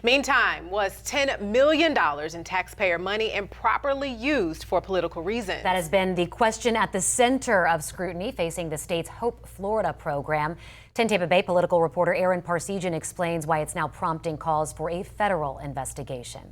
Meantime, was $10 million in taxpayer money improperly used for political reasons? That has been the question at the center of scrutiny facing the state's Hope Florida program. 10 Tampa Bay political reporter Darren explains why it's now prompting calls for a federal investigation.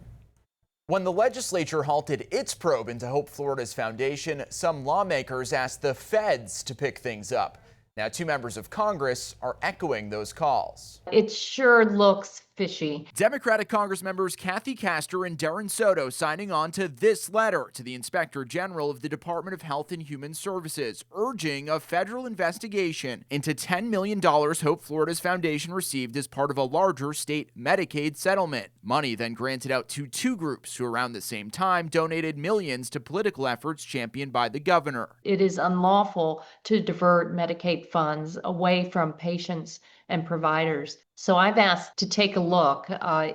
When the legislature halted its probe into Hope Florida's foundation, some lawmakers asked the feds to pick things up. Now, 2 members of Congress are echoing those calls. It sure looks fishy. Democratic Congress members Castor and Darren Soto signing on to this letter to the Inspector General of the Department of Health and Human Services, urging a federal investigation into $10 million Hope Florida's foundation received as part of a larger state Medicaid settlement. Money then granted out to 2 groups who around the same time donated millions to political efforts championed by the governor. It is unlawful to divert Medicaid funds away from patients and providers. So I've asked to take a look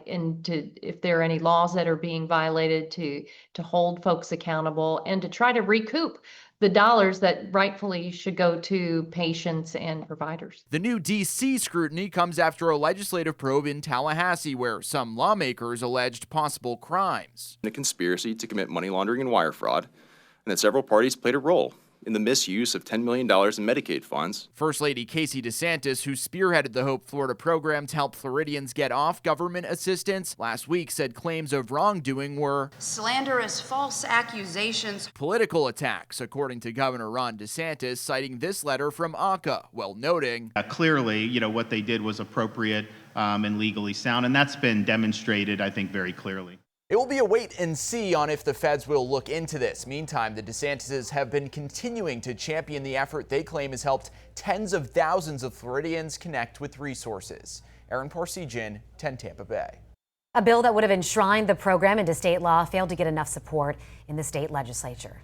into if there are any laws that are being violated, to hold folks accountable and to try to recoup the dollars that rightfully should go to patients and providers. The new D.C. scrutiny comes after a legislative probe in Tallahassee where some lawmakers alleged possible crimes. A conspiracy to commit money laundering and wire fraud, and that several parties played a role in the misuse of $10 million in Medicaid funds. First Lady Casey DeSantis, who spearheaded the Hope Florida program to help Floridians get off government assistance, last week said claims of wrongdoing were slanderous, false accusations, political attacks, according to Governor Ron DeSantis, citing this letter from ACA, while noting, clearly, what they did was appropriate and legally sound, and that's been demonstrated, I think, very clearly. It will be a wait and see on if the feds will look into this. Meantime, the DeSantises have been continuing to champion the effort they claim has helped tens of thousands of Floridians connect with resources. Aaron Parsegian, 10 Tampa Bay. A bill that would have enshrined the program into state law failed to get enough support in the state legislature.